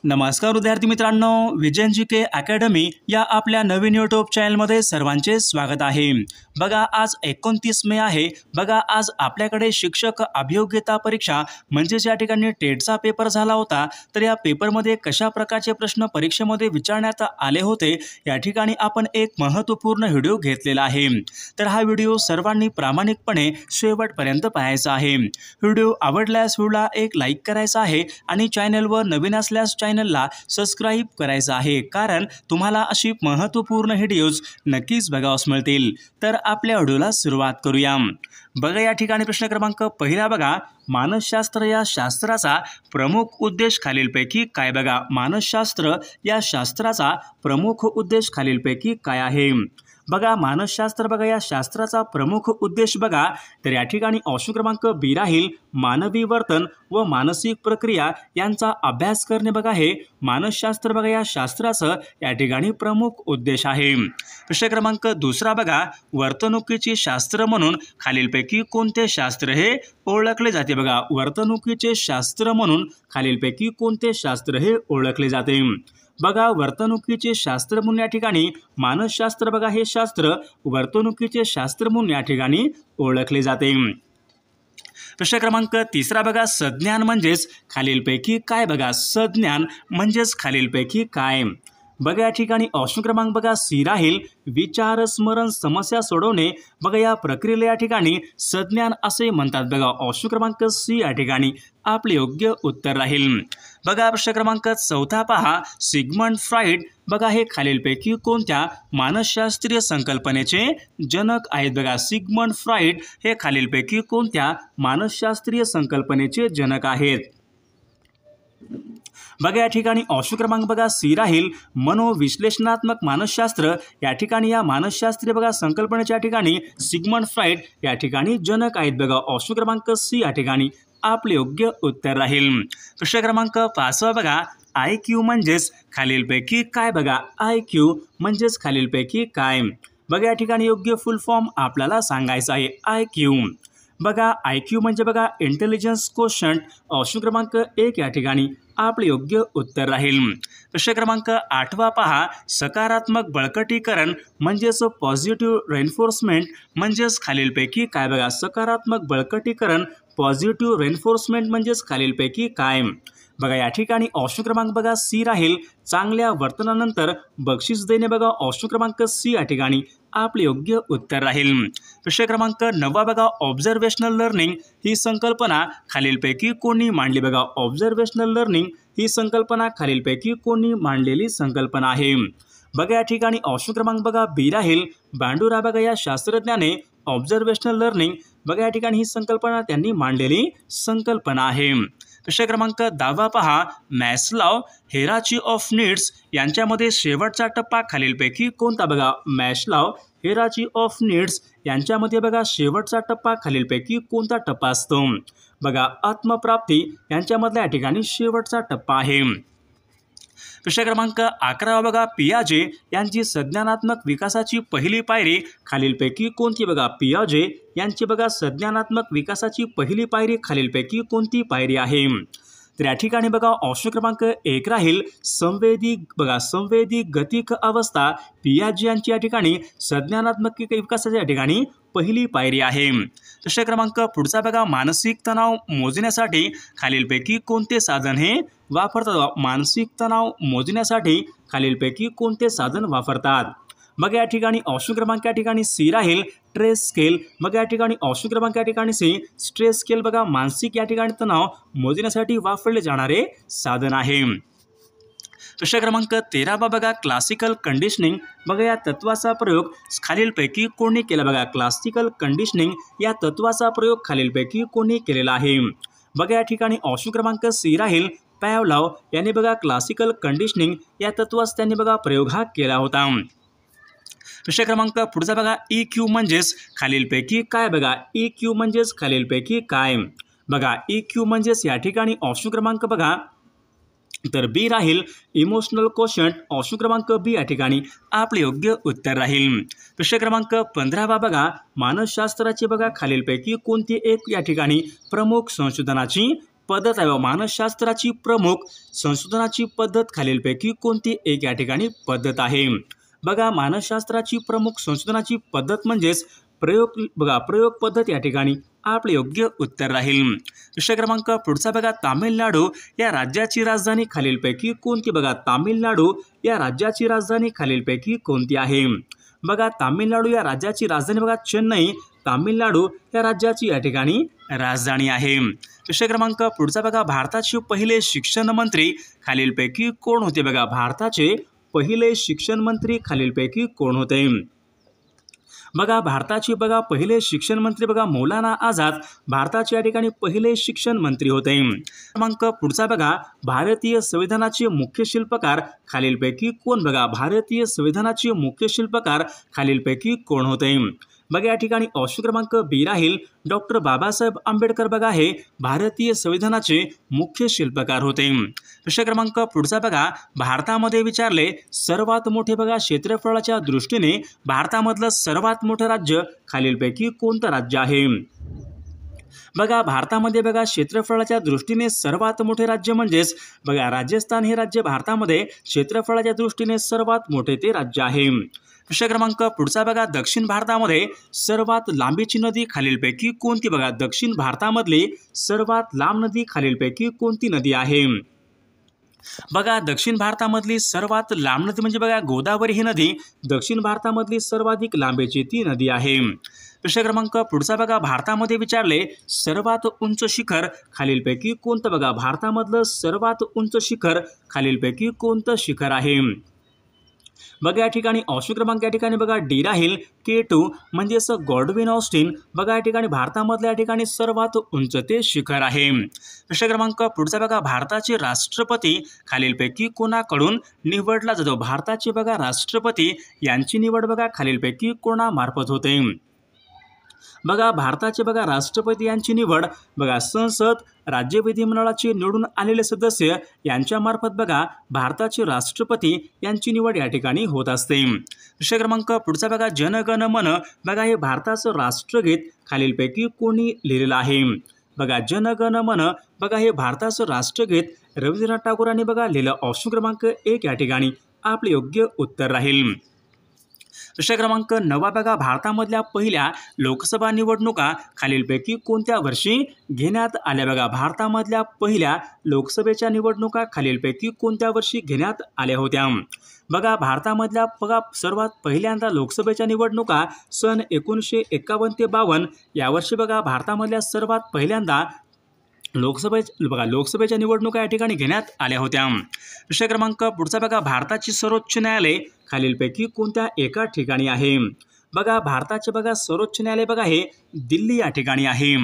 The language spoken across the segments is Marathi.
नमस्कार विद्यार्थी मित्रांनो, विजयन जीके अकॅडमी या आपल्या नवीन यूट्यूब चॅनलमध्ये सर्वांचे स्वागत आहे। बघा आज 29 मे आहे। बघा आज आपल्याकडे शिक्षक अभियोग्यता परीक्षा म्हणजे या ठिकाणी टेटचा पेपर झाला होता। तर या पेपरमध्ये कशा प्रकारचे प्रश्न परीक्षेमध्ये विचारण्यात आले होते या ठिकाणी आपण एक महत्त्वपूर्ण व्हिडिओ घेतलेला आहे। तर हा व्हिडिओ सर्वांनी प्रामाणिकपणे शेवटपर्यंत पाहायचा आहे। व्हिडिओ आवडल्यास व्हिडिओला एक लाईक करायचा आहे आणि चॅनलवर नवीन असल्यास चॅनलला सबस्क्राइब करायचं आहे, कारण तुम्हाला अशी महत्त्वपूर्ण व्हिडिओज नक्कीच बघावयास मिळतील। तर आपल्या व्हिडिओला सुरुवात करूया। बघा या ठिकाणी प्रश्न क्रमांक पहिला बघा, मानसशास्त्र या शास्त्राचा प्रमुख उद्देश खालीलपैकी काय? बघा मानसशास्त्र या शास्त्राचा प्रमुख उद्देश खालीलपैकी काय आहे? बघा मानसशास्त्र बघा या शास्त्राचा प्रमुख उद्देश बघा तर या ठिकाणी ऑप्शन क्रमांक बी राहील मानवी वर्तन व मानसिक प्रक्रिया यांचा अभ्यास करणे बघा हे मानसशास्त्र बघा या शास्त्राचं या ठिकाणी प्रमुख उद्देश आहे। प्रश्न क्रमांक दुसरा बघा, वर्तणुकीचे शास्त्र म्हणून खालीलपैकी कोणते शास्त्र हे ओळखले जाते? बघा वर्तणुकीचे शास्त्र म्हणून खालीलपैकी कोणते शास्त्र हे ओळखले जाते? बघा वर्तणुकीचे शास्त्र म्हणून या ठिकाणी मानसशास्त्र बघा हे शास्त्र वर्तणुकीचे शास्त्र म्हणून या ठिकाणी ओळखले जाते। प्रश्न क्रमांक तिसरा बघा, संज्ञान म्हणजेच खालीलपैकी काय? बघा संज्ञान म्हणजेच खालीलपैकी काय? बघा या ठिकाणी ऑप्शन क्रमांक बघा सी राहील विचार स्मरण समस्या सोडवणे बघा या प्रक्रियेला या ठिकाणी संज्ञान असे म्हणतात। बघा ऑप्शन क्रमांक सी या ठिकाणी आपले योग्य उत्तर राहील। बघा प्रश्न क्रमांक चौथा पहा, सिग्मंड फ्राइड बघा हे खालीलपैकी कोणत्या मानसशास्त्रीय संकल्पनेचे जनक आहेत? बघा सिग्मंड फ्राइड हे खालीलपैकी कोणत्या मानसशास्त्रीय संकल्पनेचे जनक आहेत? बघा या ठिकाणी ऑप्शन क्रमांक बघा सी राहील मनोविश्लेषणात्मक मानसशास्त्र या ठिकाणी या मानसशास्त्रीय बघा संकल्पनेच्या ठिकाणी सिग्मंड फ्राइड या ठिकाणी जनक आहेत। बघा ऑप्शन क्रमांक सी या ठिकाणी आपले योग्य उत्तर राहील। प्रश्न क्रमांक 5 बघा, IQ म्हणजेच खालीलपैकी काय? बघा IQ म्हणजेच खालीलपैकी काय? बघा या ठिकाणी योग्य फुल फॉर्म आपल्याला सांगायचा आहे। IQ बघा IQ म्हणजे बघा इंटेलिजन्स क्वोशंट ऑप्शन क्रमांक 1 या ठिकाणी आपले योग्य उत्तर राहील। प्रश्न क्रमांक 8 पहा, सकारात्मक बळकटीकरण म्हणजेच पॉझिटिव्ह रेन्फोर्समेंट म्हणजेच खालीलपैकी काय? बघा सकारात्मक बळकटीकरण पॉझिटिव्ह रेन्फोर्समेंट म्हणजेच खालीलपैकी काय? बघा या ठिकाणी ऑप्शन क्रमांक बघा सी राहील चांगल्या वर्तनानंतर बक्षीस देणे बघा ऑप्शन क्रमांक सी या ठिकाणी आपले योग्य उत्तर राहील। प्रश्न क्रमांक 9 बघा, ऑब्झर्वेशनल लर्निंग ही संकल्पना खालीलपैकी कोणी मांडली? बघा ऑब्झर्वेशनल लर्निंग ही संकल्पना खालीलपैकी कोणी मांडलेली संकल्पना आहे? बघा या ठिकाणी ऑप्शन क्रमांक बघा बी राहील बांडुरा बघा या शास्त्रज्ञाने ऑब्झर्वेशनल लर्निंग बघा या ठिकाणी ही संकल्पना त्यांनी मांडलेली संकल्पना आहे। प्रश्न क्रमांक 10 पहा, मॅस्लॉव हेरार्ची ऑफ नीड्स यांच्यामध्ये शेवटचा टप्पा खालीलपैकी कोणता? बघा मॅस्लॉव हेरार्ची ऑफ नीड्स यांच्यामध्ये बघा शेवटचा टप्पा खालीलपैकी कोणता टप्पा असतो? बघा आत्मप्राप्ती यांच्यामधल्या या ठिकाणी शेवटचा टप्पा आहे। प्रश्न क्रमांक 11 बघा, पियाजे यांची संज्ञानात्मक विकासाची पहिली पायरी खालीलपैकी कोणती? बघा पियाजे यांची बघा संज्ञानात्मक विकासाची पहिली पायरी खालीलपैकी कोणती पायरी आहे? तर या ठिकाणी बघा ऑप्शन क्रमांक 1 राहील संवेदी बघा संवेदी गतिक अवस्था पियाजे यांची या ठिकाणी संज्ञानात्मक विकासाच्या या ठिकाणी पहिली पायरी आहे। प्रश्न क्रमांक पुढचा बघा, मानसिक तणाव मोजण्यासाठी खालीलपैकी कोणते साधन हे वापरतात? मानसिक तणाव मोजण्यासाठी खालीलपैकी कोणते साधन वापरतात? मग या ठिकाणी ऑप्शन क्रमांक या ठिकाणी सी राहील ट्रेस स्केल। मग या ठिकाणी ऑप्शन क्रमांक या ठिकाणी सी स्ट्रेस स्केल बघा मानसिक या ठिकाणी तणाव मोजण्यासाठी वापरले जाणारे साधन आहे। प्रश्न क्रमांक 13 बघा, क्लासिकल कंडिशनिंग बघा या तत्वाचा प्रयोग खालीलपैकी कोणी केला? बघा क्लासिकल कंडिशनिंग या तत्वाचा प्रयोग खालीलपैकी कोणी केलेला आहे? बघा या ठिकाणी ऑप्शन क्रमांक सी राहील पॅवलॉव यांनी बघा क्लासिकल कंडिशनिंग या तत्वाचा त्यांनी बघा प्रयोग हा केला होता। प्रश्न क्रमांक पुढचा बघा, EQ म्हणजेच खालीलपैकी काय? बघा EQ म्हणजेच खालीलपैकी काय? बघा EQ म्हणजेच या ठिकाणी ऑप्शन क्रमांक बघा तर बी राहील इमोशनल क्वोशंट ऑप्शन क्रमांक बी या ठिकाणी आपले योग्य उत्तर राहील। प्रश्न क्रमांक 15 बघा, मानसशास्त्राची बघा खालीलपैकी कोणती एक या ठिकाणी प्रमुख संशोधनाची पद्धत आहे मानसशास्त्राची प्रमुख संशोधनाची पद्धत खालीलपैकी कोणती एक या ठिकाणी पद्धत आहे? बघा मानसशास्त्राची प्रमुख संशोधनाची पद्धत म्हणजेच प्रयोग पद्धत या ठिकाणी आपले योग्य उत्तर राहील। प्रश्न क्रमांक पुढचा बघा, तामिळनाडू या राज्याची राजधानी खालीलपैकी कोणती? बघा तामिळनाडू या राज्याची राजधानी खालीलपैकी कोणती आहे? बघा तामिळनाडू या राज्याची राजधानी बघा चेन्नई तामिळनाडू या राज्याची या ठिकाणी राजधानी आहे। प्रश्न क्रमांक पुढचा बघा, भारताचे पहिले शिक्षण मंत्री खालीलपैकी कोण होते? बघा भारताचे पहिले शिक्षण मंत्री खालीलपैकी कोण होते? बघा भारताचे पहिले शिक्षण मंत्री मौलाना आझाद भारताचे या ठिकाणी पहिले शिक्षण मंत्री होते। क्रमांक पुढचा बघा, भारतीय संविधानाचे मुख्य शिल्पकार खालीलपैकी कोण? बघा भारतीय संविधानाचे मुख्य शिल्पकार खालीलपैकी कोण होते? बघा या ठिकाणी ऑप्शन क्रमांक बी राहील डॉक्टर बाबासाहेब आंबेडकर हे भारतीय संविधानाचे मुख्य शिल्पकार होते। प्रश्न क्रमांक पुढचा बघा, भारतामध्ये विचारले सर्वात मोठे क्षेत्रफळाच्या दृष्टीने भारतामधलं सर्वात मोठं राज्य खालीलपैकी कोणतं राज्य आहे? बघा भारतामध्ये क्षेत्रफळाच्या दृष्टीने सर्वात मोठे राज्य म्हणजेच राजस्थान हे राज्य भारतामध्ये क्षेत्रफळाच्या दृष्टीने सर्वात मोठे ते राज्य आहे। प्रश्न क्रमांक पुढचा बघा, दक्षिण भारतामध्ये सर्वात लांबीची नदी खालीलपैकी कोणती? बघा दक्षिण भारतामधली सर्वात लांब नदी खालीलपैकी कोणती नदी आहे? बघा दक्षिण भारतामधली सर्वात लांब नदी म्हणजे गोदावरी ही नदी दक्षिण भारतामधली सर्वाधिक लांबीची ती नदी आहे। प्रश्न क्रमांक पुढचा बघा, भारतामध्ये विचारले सर्वात उंच शिखर खालीलपैकी कोणतं? बघा भारतामधलं सर्वात उंच शिखर खालीलपैकी कोणतं शिखर आहे? बघा या ठिकाणी ऑप्शन क्रमांक या ठिकाणी डी राहील K2 म्हणजेच गॉडविन ऑस्टिन या ठिकाणी भारतामधल्या या ठिकाणी सर्वात उंच ते शिखर आहे। प्रश्न क्रमांक पुढचा बघा, भारताचे राष्ट्रपती खालीलपैकी कोणाकडून निवडला जातो? भारताचे राष्ट्रपती यांची निवड खालीलपैकी कोणामार्फत होते? बघा भारताचे राष्ट्रपती यांची निवड संसद राज्य विधिमंडळाचे निवडून आलेले सदस्य यांच्यामार्फत भारताचे राष्ट्रपती यांची निवड या ठिकाणी होत असते। प्रश्न क्रमांक पुढचा जनगण मन हे भारताचं राष्ट्रगीत खालीलपैकी कोणी लिहिलेलं आहे? जनगण मन हे भारताचं राष्ट्रगीत रवींद्रनाथ टागोरांनी लिहिलं। ऑप्शन क्रमांक 1 या ठिकाणी आपले योग्य उत्तर राहील। प्रश्न क्रमांक 9 भारतामधल्या पहिल्या लोकसभा निवडणुका खालीलपैकी कोणत्या वर्षी घेण्यात आल्या? भारतामधल्या पहिल्या लोकसभेच्या निवडणुका खालीलपैकी कोणत्या वर्षी घेण्यात आल्या होत्या? भारतामधल्या सर्वात पहिल्यांदा लोकसभेच्या निवडणुका सन 1951 ते 52 यावर्षी भारतामधल्या सर्वात पहिल्यांदा लोकसभेच्या निवडणुका या ठिकाणी घेण्यात आल्या होत्या। प्रश्न क्रमांक पुढचा भारताचे सर्वोच्च न्यायालय खालीलपैकी कोणत्या एका ठिकाणी आहे? भारताचे सर्वोच्च न्यायालय हे दिल्ली या ठिकाणी आहे।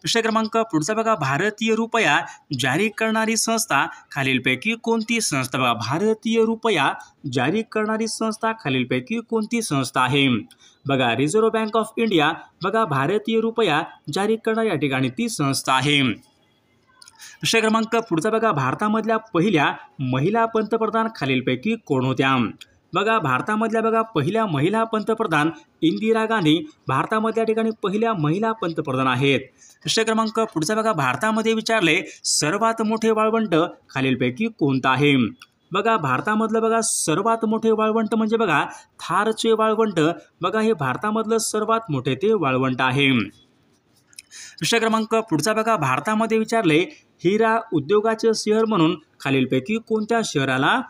प्रश्न क्रमांक पुढचा भारतीय रुपया जारी करणारी संस्था खालीलपैकी कोणती संस्था? भारतीय रुपया जारी करणारी संस्था खालीलपैकी कोणती संस्था आहे? रिझर्व्ह बँक ऑफ इंडिया भारतीय रुपया जारी करणारी या ठिकाणी ती संस्था आहे। प्रश्न क्रमांक पुढचा भारतामधल्या पहिल्या महिला पंतप्रधान खालीलपैकी कोण होत्या? भारतामधल्या पहिल्या महिला पंतप्रधान इंदिरा गांधी भारतामधल्या ठिकाणी पहिल्या महिला पंतप्रधान आहेत। प्रश्न क्रमांक पुढचा भारतामध्ये विचारले सर्वात मोठे वाळवंट खालीलपैकी कोणतं आहे? भारतामधलं सर्वात मोठे वाळवंट म्हणजे थारचे वाळवंट हे भारतामधलं सर्वात मोठे ते वाळवंट आहे। प्रश्न क्रमांक पुढचा भारतामध्ये विचारले हिरा उद्योगाचे शहर म्हणून खालीलपैकी कोणत्या शहराला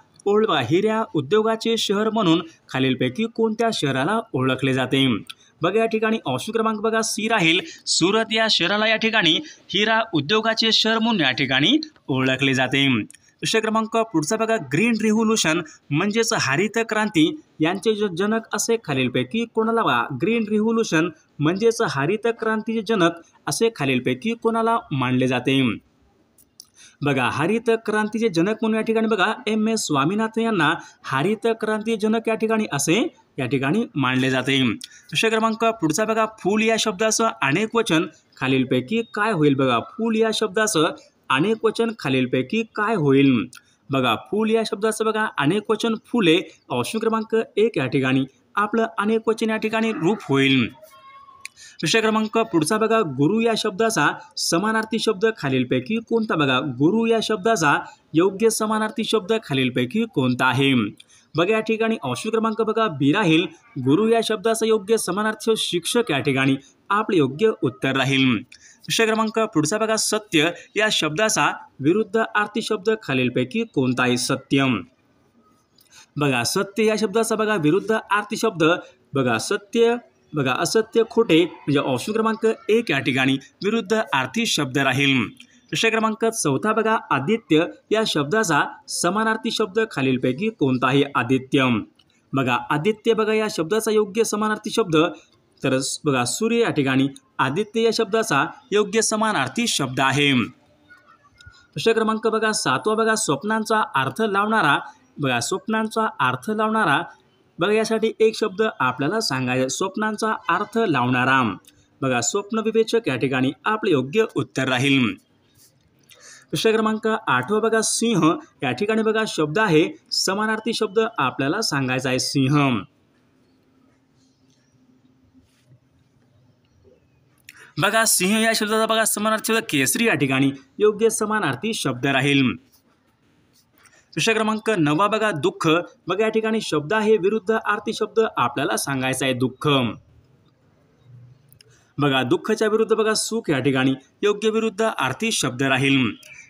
हिरा उद्योगाचे शहर म्हणून खालीलपैकी कोणत्या शहराला ओळखले जाते? या ठिकाणी ऑप्शन क्रमांक सी राहील सुरत या शहराला या ठिकाणी हिरा उद्योगाचे शहर म्हणून या ठिकाणी ओळखले जाते। प्रश्न क्रमांक पुढचा ग्रीन रिव्होल्यूशन म्हणजेच हरित क्रांती यांचे जनक असे खालीलपैकी कोणाला ग्रीन रिव्होल्यूशन म्हणजेच हरित क्रांतीचे जनक असे खालीलपैकी कोणाला मानले जाते? हरित क्रांतीचे जनक म्हणून या ठिकाणी MS स्वामीनाथन यांना हरित क्रांती जनक या ठिकाणी असे या ठिकाणी मानले जाते। प्रश्न क्रमांक पुढचा फूल या शब्दाचं अनेक वचन खालीलपैकी काय होईल? फूल या शब्दाचं अनेक वचन खालीलपैकी काय होईल? फूल या शब्दाचं अनेक वचन फुले ऑप्शन क्रमांक 1 या ठिकाणी आपलं अनेक वचन या ठिकाणी रूप होईल। विषय क्रमांक पुढचा बघा, गुरु या शब्दाचा समानार्थी शब्द खालीलपैकी कोणता? बघा, गुरु या शब्दाचा योग्य समानार्थी शब्द खालीलपैकी कोणता आहे? बघा या ठिकाणी ऑप्शन क्रमांक बघा बी राहील. गुरु या शब्दाचा योग्य समानार्थी शिक्षक या ठिकाणी आपले योग्य उत्तर राहील. विषय क्रमांक पुढचा बघा, सत्य या शब्दाचा विरुद्ध अर्थी शब्द खालीलपैकी कोणता आहे? सत्यम. बघा, सत्य या शब्दाचा बघा विरुद्ध अर्थी शब्द बघा सत्य, बघा असत्य, खोटे म्हणजे ऑप्शन क्रमांक 1 या ठिकाणी विरुद्ध अर्थी शब्द राहील. विषय क्रमांक चौथा बघा, आदित्य या शब्दाचा समानार्थी शब्द खालीलपैकी कोणता आहे? आदित्यम. बघा, आदित्य बघा या शब्दाचा योग्य समानार्थी शब्द तर बघा सूर्य या ठिकाणी आदित्य या शब्दाचा योग्य समानार्थी शब्द आहे. विषय क्रमांक बघा सातवा बघा, स्वप्नांचा अर्थ लावणारा. बघा, स्वप्नांचा अर्थ लावणारा बघा यासाठी एक शब्द आपल्याला सांगायचा. स्वप्नांचा अर्थ लावणारा बघा स्वप्न विवेचक या ठिकाणी आपले योग्य उत्तर राहील. विषय क्रमांक 8 बघा, सिंह या ठिकाणी बघा शब्द आहे समानार्थी शब्द आपल्याला सांगायचा आहे. सिंह. बघा, सिंह या शब्दाचा बघा समानार्थी शब्द केसरी या ठिकाणी योग्य समानार्थी शब्द राहील. विषय क्रमांक 9 बघा, दुःख. बघा या ठिकाणी शब्द आहे विरुद्ध अर्थी शब्द आपल्याला सांगायचा आहे. दुःख. बघा, दुःखाच्या विरुद्ध बघा सुख या ठिकाणी योग्य विरुद्ध अर्थी शब्द राहील.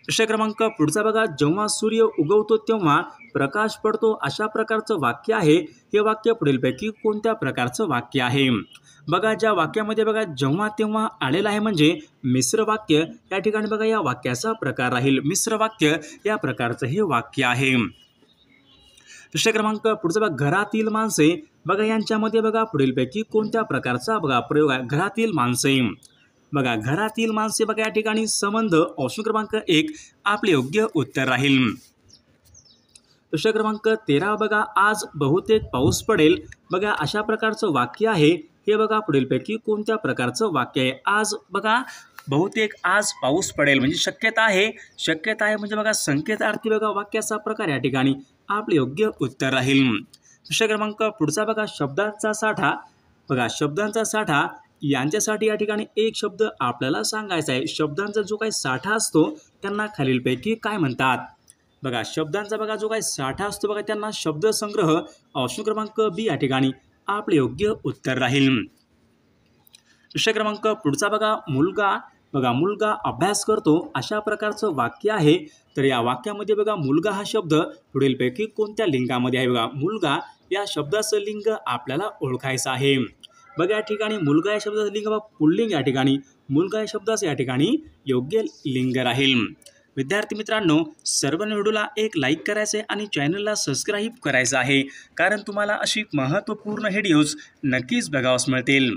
विषय क्रमांक पुढचा बघा, जेव्हा सूर्य उगवतो तेव्हा प्रकाश पडतो अशा प्रकारचं वाक्य आहे. हे वाक्य पुढीलपैकी कोणत्या प्रकारचं वाक्य आहे? बघा, ज्या वाक्यामध्ये बघा जेव्हा तेव्हा आलेलं आहे म्हणजे मिश्र वाक्य या ठिकाणी बघा या वाक्याचा प्रकार राहील. मिश्र वाक्य या प्रकारचं हे वाक्य आहे. विषय क्रमांक पुढचा बघा, घरातील माणसे. बघा यांच्यामध्ये बघा पुढीलपैकी कोणत्या प्रकारचा बघा प्रयोग आहे? घरातील माणसे. बघा, घरातील माणसे बघा या ठिकाणी संबंध ऑप्शन क्रमांक 1 आपले योग्य उत्तर राहील. विषय क्रमांक 13 बघा, आज बहुतेक पाऊस पडेल. बघा अशा प्रकारचं वाक्य आहे. हे बघा पुढीलपैकी कोणत्या प्रकारचं वाक्य आहे? आज बघा बहुतेक आज पाऊस पडेल म्हणजे शक्यता आहे. शक्यता आहे म्हणजे बघा संकेतार्थी बघा वाक्याचा प्रकार या ठिकाणी आपले योग्य उत्तर राहील. विषय क्रमांक पुढचा बघा, शब्दांचा साठा. बघा, शब्दांचा साठा यांच्यासाठी या ठिकाणी एक शब्द आपल्याला सांगायचा आहे. शब्दांचा जो काही साठा असतो त्यांना खालीलपैकी काय म्हणतात? बघा, शब्दांचा बघा जो काही साठा असतो बघा त्यांना शब्दसंग्रह ऑप्शन क्रमांक बी या ठिकाणी आपले योग्य उत्तर राहील. विषय क्रमांक पुढचा बघा, मुलगा. बघा, मुलगा अभ्यास करतो अशा प्रकारचं वाक्य आहे. तर या वाक्यामध्ये बघा मुलगा हा शब्द पुढीलपैकी कोणत्या लिंगामध्ये आहे? बघा, मुलगा या शब्दाचं लिंग आपल्याला ओळखायचं आहे. बघा या ठिकाणी मुलगा या शब्दाचं लिंग बघा पुल्लिंग या ठिकाणी मुलगा या शब्दाचं या ठिकाणी योग्य लिंग राहील. विद्यार्थी मित्रांनो, सर्वांनी व्हिडिओला एक लाईक करायचं आहे आणि चॅनलला सबस्क्राईब करायचं आहे कारण तुम्हाला अशी महत्त्वपूर्ण व्हिडिओज नक्कीच बघावयास मिळतील.